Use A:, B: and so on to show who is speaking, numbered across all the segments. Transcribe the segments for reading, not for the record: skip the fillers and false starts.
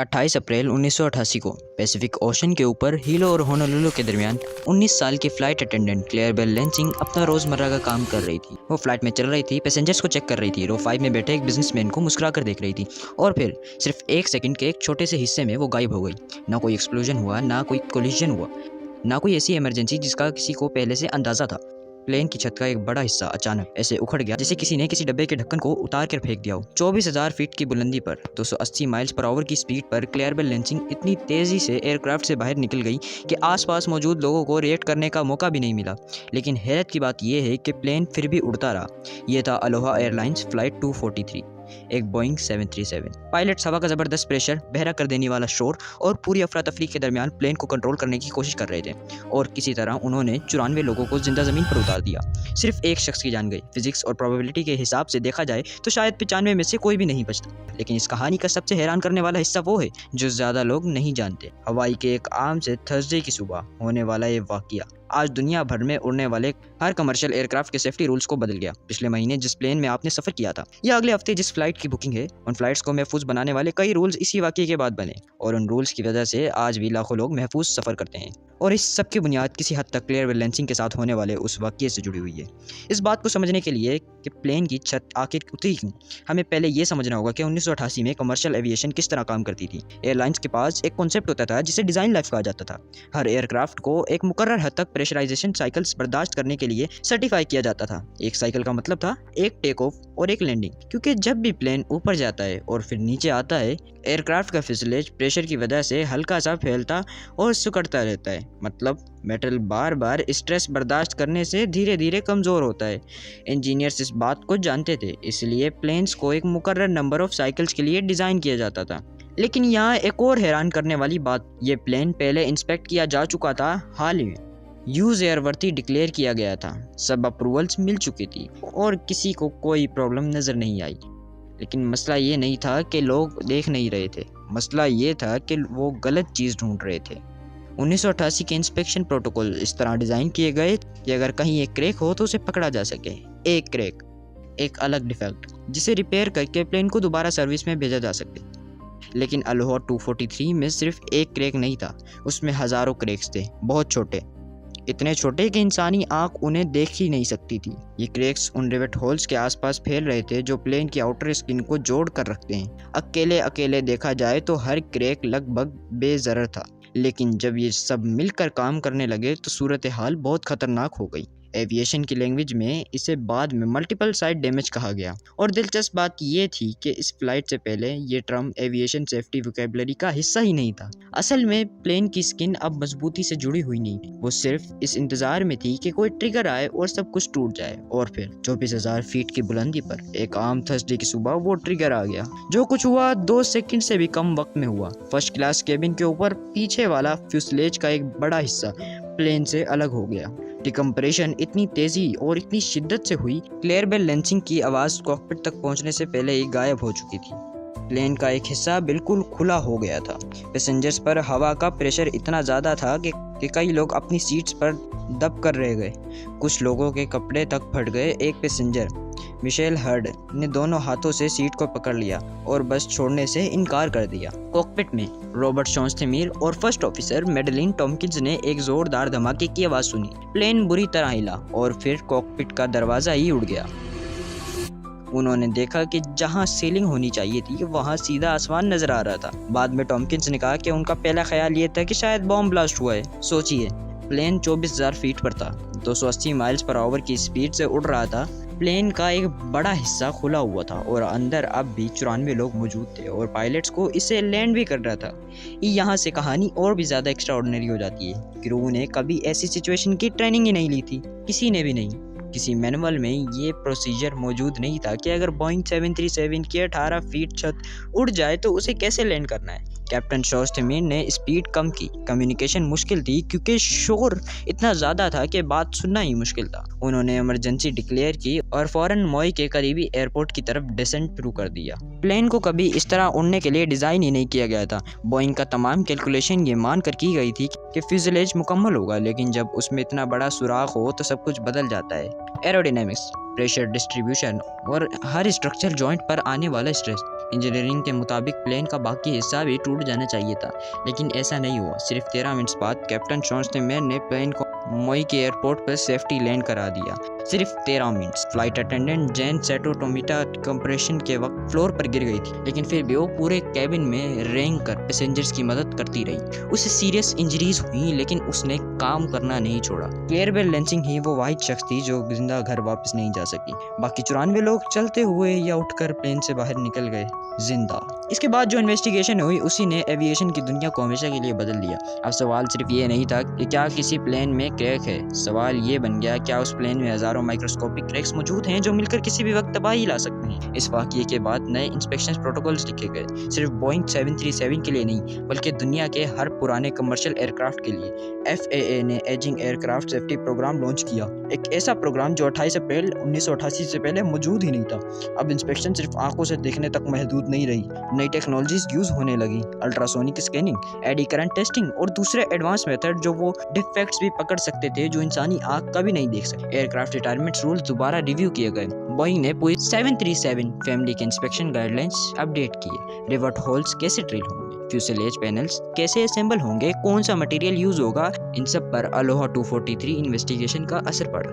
A: 28 अप्रैल 1988 को Pacific ocean के ऊपर हीलो और होनोलुलु के दरमियान 19 साल की flight attendant Clarabelle Lansing अपना रोज़मर्रा का काम कर रही थी। वो फ्लाइट में चल रही थी, पैसेंजर्स को चेक कर रही थी, रो 5 में बैठे एक बिजनेसमैन को मुस्कुरा कर देख रही थी और फिर सिर्फ 1 सेकंड के एक छोटे से हिस्से में वो गायब हो गई। ना कोई एक्सप्लोजन हुआ, ना कोई कोलिजन हुआ, ना कोई ऐसी इमरजेंसी जिसका किसी को पहले से अंदाज़ा था। प्लेन की छत का एक बड़ा हिस्सा अचानक ऐसे उखड़ गया जैसे किसी ने किसी डब्बे के ढक्कन को उतार कर फेंक दिया हो। 24,000 फीट की बुलंदी पर 280 माइल्स पर आवर की स्पीड पर क्लेयर बेल लैंसिंग इतनी तेज़ी से एयरक्राफ्ट से बाहर निकल गई कि आसपास मौजूद लोगों को रिएक्ट करने का मौका भी नहीं मिला। लेकिन हैरत की बात यह है कि प्लेन फिर भी उड़ता रहा। यह था अलोहा एयरलाइंस फ़्लाइट 243, एक बोइंग 737। पायलट्स हवा का ज़बरदस्त प्रेशर, बहरा कर देने वाला शोर और पूरी अफरा तफरी के दरमियान प्लेन को कंट्रोल करने की कोशिश कर रहे थे और किसी तरह उन्होंने 94 लोगों को जिंदा ज़मीन पर उतार दिया। सिर्फ एक शख्स की जान गई। फिजिक्स और प्रोबेबिलिटी के हिसाब से देखा जाए तो शायद 95 में से कोई भी नहीं बचता। लेकिन इस कहानी का सबसे हैरान करने वाला हिस्सा वो है जो ज़्यादा लोग नहीं जानते। हवाई के एक आम से थर्सडे की सुबह होने वाला ये वाक़या आज दुनिया भर में उड़ने वाले हर कमर्शियल एयरक्राफ्ट के सेफ्टी रूल्स को बदल गया। पिछले महीने जिस प्लेन में आपने सफ़र किया था या अगले हफ्ते जिस फ्लाइट की बुकिंग है, उन फ्लाइट्स को महफूज बनाने वाले कई रूल्स इसी वाक़ये के बाद बने और उन रूल्स की वजह से आज भी लाखों लोग महफूज सफ़र करते हैं। और इस सब की बुनियाद किसी हद तक क्लियर बेल लैंसिंग के साथ होने वाले उस वाक़ये से जुड़ी हुई है। इस बात को समझने के लिए कि प्लेन की छत आखिर उतरी क्यों, हमें पहले ये समझना होगा कि 1988 में कमर्शियल एविएशन किस तरह काम करती थी। एयरलाइंस के पास एक कॉन्सेप्ट होता था जिसे डिज़ाइन लाइफ कहा जाता था। हर एयरक्राफ्ट को एक मुकर्रर हद तक प्रेशराइजेशन साइकिल्स बर्दाश्त करने के लिए सर्टिफाई किया जाता था। एक साइकिल का मतलब था एक टेक ऑफ और एक लैंडिंग, क्योंकि जब भी प्लेन ऊपर जाता है और फिर नीचे आता है, एयरक्राफ्ट का फ्यूज़लेज प्रेशर की वजह से हल्का सा फैलता और सिकुड़ता रहता है। मतलब मेटल बार बार स्ट्रेस बर्दाश्त करने से धीरे धीरे कमज़ोर होता है। इंजीनियर्स इस बात को जानते थे, इसलिए प्लेन्स को एक मुकर्रर नंबर ऑफ साइकिल्स के लिए डिज़ाइन किया जाता था। लेकिन यहाँ एक और हैरान करने वाली बात, ये प्लेन पहले इंस्पेक्ट किया जा चुका था, हाल ही में यूज़ एयरवर्दी डिक्लेयर किया गया था, सब अप्रूवल्स मिल चुकी थी और किसी को कोई प्रॉब्लम नज़र नहीं आई। लेकिन मसला ये नहीं था कि लोग देख नहीं रहे थे, मसला ये था कि वो गलत चीज़ ढूंढ रहे थे। 1988 के इंस्पेक्शन प्रोटोकॉल इस तरह डिज़ाइन किए गए कि अगर कहीं एक क्रैक हो तो उसे पकड़ा जा सके। एक क्रैक, एक अलग डिफेक्ट जिसे रिपेयर करके प्लेन को दोबारा सर्विस में भेजा जा सके। लेकिन अलोहा 243 में सिर्फ एक क्रैक नहीं था, उसमें हज़ारों क्रैक्स थे, बहुत छोटे, इतने छोटे कि इंसानी आंख उन्हें देख ही नहीं सकती थी। ये क्रैक्स उन रिवेट होल्स के आसपास फैल रहे थे जो प्लेन की आउटर स्किन को जोड़ कर रखते हैं। अकेले अकेले देखा जाए तो हर क्रैक लगभग बेज़रर था, लेकिन जब ये सब मिलकर काम करने लगे तो सूरत हाल बहुत ख़तरनाक हो गई। एविएशन की लैंग्वेज में इसे बाद में मल्टीपल साइड डैमेज कहा गया। और दिलचस्प बात ये थी कि इस फ्लाइट से पहले ये टर्म एविएशन सेफ्टी वोकैबुलरी का हिस्सा ही नहीं था। असल में प्लेन की स्किन अब मजबूती से जुड़ी हुई नहीं, वो सिर्फ इस इंतज़ार में थी कि कोई ट्रिगर आए और सब कुछ टूट जाए। और फिर 24,000 फीट की बुलंदी पर एक आम थर्सडे की सुबह वो ट्रिगर आ गया। जो कुछ हुआ 2 सेकंड से भी कम वक्त में हुआ। फर्स्ट क्लास केबिन के ऊपर पीछे वाला फ्यूसलेज का एक बड़ा हिस्सा प्लेन से अलग हो गया। डिकम्प्रेशन इतनी तेज़ी और इतनी शिद्दत से हुई, क्लेयर बेल लैंसिंग की आवाज़ कॉकपिट तक पहुंचने से पहले ही गायब हो चुकी थी। प्लेन का एक हिस्सा बिल्कुल खुला हो गया था। पैसेंजर्स पर हवा का प्रेशर इतना ज़्यादा था कि कई लोग अपनी सीट्स पर दब कर रह गए। कुछ लोगों के कपड़े तक फट गए। एक पैसेंजर मिशेल हर्ड ने दोनों हाथों से सीट को पकड़ लिया और बस छोड़ने से इनकार कर दिया। कॉकपिट में रॉबर्ट शॉन्सथेमीर और फर्स्ट ऑफिसर मेडलिन टॉम्किंस ने एक जोरदार धमाके की आवाज़ सुनी। प्लेन बुरी तरह हिला और फिर कॉकपिट का दरवाज़ा ही उड़ गया। उन्होंने देखा कि जहां सीलिंग होनी चाहिए थी वहां सीधा आसमान नजर आ रहा था। बाद में टॉम्किंस ने कहा कि उनका पहला ख्याल ये था कि शायद बॉम्ब ब्लास्ट हुआ है। सोचिए, प्लेन 24,000 फीट पर था, 280 माइल्स पर आवर की स्पीड से उड़ रहा था। प्लेन का एक बड़ा हिस्सा खुला हुआ था और अंदर अब भी 94 लोग मौजूद थे और पायलट्स को इसे लैंड भी कर रहा था। यहाँ से कहानी और भी ज़्यादा एक्स्ट्राऑर्डिनरी हो जाती है। क्रू ने कभी ऐसी सिचुएशन की ट्रेनिंग ही नहीं ली थी, किसी ने भी नहीं। किसी मैनुअल में ये प्रोसीजर मौजूद नहीं था कि अगर बोइंग 737 की 18 फीट छत उड़ जाए तो उसे कैसे लैंड करना है। कैप्टन शॉन्सथेमीर ने स्पीड कम की। कम्युनिकेशन मुश्किल थी क्योंकि शोर इतना ज़्यादा था कि बात सुनना ही मुश्किल था। उन्होंने इमरजेंसी डिक्लेयर की और फौरन मोई के करीबी एयरपोर्ट की तरफ डिसेंट शुरू कर दिया। प्लेन को कभी इस तरह उड़ने के लिए डिज़ाइन ही नहीं किया गया था। बोइंग का तमाम कैलकुलेशन ये मान कर की गई थी कि फ्यूज़लेज मुकम्मल होगा, लेकिन जब उसमें इतना बड़ा सुराख हो तो सब कुछ बदल जाता है। एरोडायनेमिक्स, प्रेशर डिस्ट्रीब्यूशन और हर स्ट्रक्चर जॉइंट पर आने वाला स्ट्रेस, इंजीनियरिंग के मुताबिक प्लेन का बाकी हिस्सा भी टूट जाना चाहिए था, लेकिन ऐसा नहीं हुआ। सिर्फ 13 मिनट बाद कैप्टन शॉन्सटेनमेयर ने प्लेन को मोई के एयरपोर्ट पर सेफ्टी लैंड करा दिया। सिर्फ 13 minute. Flight attendant Jain सेटो टोमिटा compression के वक्त फ्लोर पर गिर गई थी, लेकिन फिर भी वो पूरे कैबिन में रेंग कर पैसेंजर्स की मदद करती रही। उसे सीरियस इंजरीज हुई, लेकिन उसने काम करना नहीं छोड़ा। क्लेयर बेल लैंसिंग ही वो वाहिद शख्स थी जो जिंदा घर वापस नहीं जा सकी। बाकी 94 लोग चलते हुए या उठकर प्लेन से बाहर निकल गए जिंदा। इसके बाद जो इन्वेस्टिगेशन हुई उसी ने एविएशन की दुनिया को हमेशा के लिए बदल दिया। अब सवाल सिर्फ ये नहीं था कि क्या किसी प्लेन में क्रैक है, सवाल ये बन गया क्या उस प्लेन में हजारों माइक्रोस्कोपिक क्रैक्स मौजूद हैं जो मिलकर किसी भी वक्त तबाही ला सकते हैं। इस वाकये के बाद नए इंस्पेक्शन प्रोटोकॉल्स लिखे गए, सिर्फ बोइंग 737 के लिए नहीं बल्कि दुनिया के हर पुराने कमर्शियल एयरक्राफ्ट के लिए। FAA ने aging aircraft safety program launch किया, एक ऐसा प्रोग्राम जो 28 अप्रैल 1988 से पहले मौजूद ही नहीं था। अब इंस्पेक्शन सिर्फ आंखों से देखने तक महदूद नहीं रही, नई टेक्नोलॉजीज यूज होने लगी, ultrasonic scanning, eddy current testing और दूसरे एडवांस मेथड जो वो डिफेक्ट्स भी पकड़ सकते थे जो इंसानी आंख कभी नहीं देख सकते। एयरक्राफ्ट रिटायरमेंट रूल्स दोबारा रिव्यू किए गए। बोइंग ने पूरी 737 फैमिली के इंस्पेक्शन गाइडलाइंस अपडेट किए। रिवर्ट होल्स कैसे ड्रिल होंगे, फ्यूसेलेज पैनल्स कैसे असेंबल होंगे, कौन सा मटेरियल यूज होगा, इन सब पर अलोहा 243 इन्वेस्टिगेशन का असर पड़ा।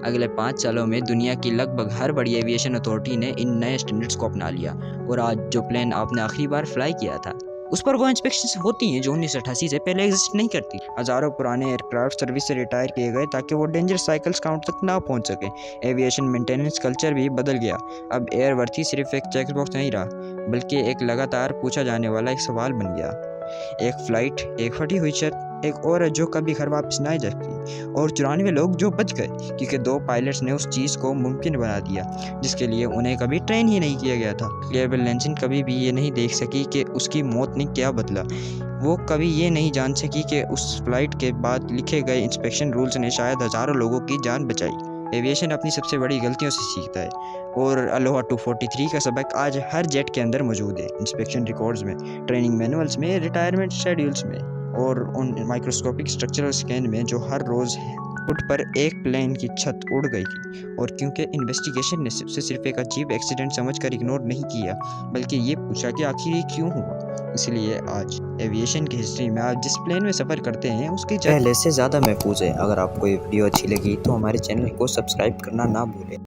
A: अगले 5 सालों में दुनिया की लगभग हर बड़ी एविएशन अथॉरिटी ने इन नए स्टैंडर्ड्स को अपना लिया और आज जो प्लेन आपने आखिरी बार फ्लाई किया था उस पर वो इंस्पेक्शंस होती हैं जो 1988 से पहले एग्जिस्ट नहीं करती। हजारों पुराने एयरक्राफ्ट सर्विस से रिटायर किए गए ताकि वो डेंजर साइकिल्स काउंट तक ना पहुंच सके। एविएशन मेंटेनेंस कल्चर भी बदल गया। अब एयरवर्थी सिर्फ एक चेक बॉक्स नहीं रहा बल्कि एक लगातार पूछा जाने वाला एक सवाल बन गया। एक फ्लाइट, एक फटी हुई छत, एक औरत जो कभी घर वापस ना जा सकी और 94 लोग जो बच गए क्योंकि 2 पायलट्स ने उस चीज़ को मुमकिन बना दिया जिसके लिए उन्हें कभी ट्रेन ही नहीं किया गया था। क्लेयर बेल लैंसिंग कभी भी ये नहीं देख सकी कि उसकी मौत ने क्या बदला। वो कभी ये नहीं जान सकी कि उस फ्लाइट के बाद लिखे गए इंस्पेक्शन रूल्स ने शायद हज़ारों लोगों की जान बचाई। एविएशन अपनी सबसे बड़ी गलतियों से सीखता है और अलोहा 243 का सबक आज हर जेट के अंदर मौजूद है। इंस्पेक्शन रिकॉर्ड्स में, ट्रेनिंग मैनुअल्स में, रिटायरमेंट शेड्यूल्स में और उन माइक्रोस्कोपिक स्ट्रक्चरल स्कैन में जो हर रोज़ फुट पर एक प्लेन की छत उड़ गई थी। और क्योंकि इन्वेस्टिगेशन ने सिर्फ एक अजीब एक्सीडेंट समझकर इग्नोर नहीं किया बल्कि ये पूछा कि आखिर ये क्यों हुआ, इसलिए आज एविएशन की हिस्ट्री में आप जिस प्लेन में सफ़र करते हैं उसकी पहले से ज़्यादा महफूज है। अगर आपको ये वीडियो अच्छी लगी तो हमारे चैनल को सब्सक्राइब करना ना भूलें।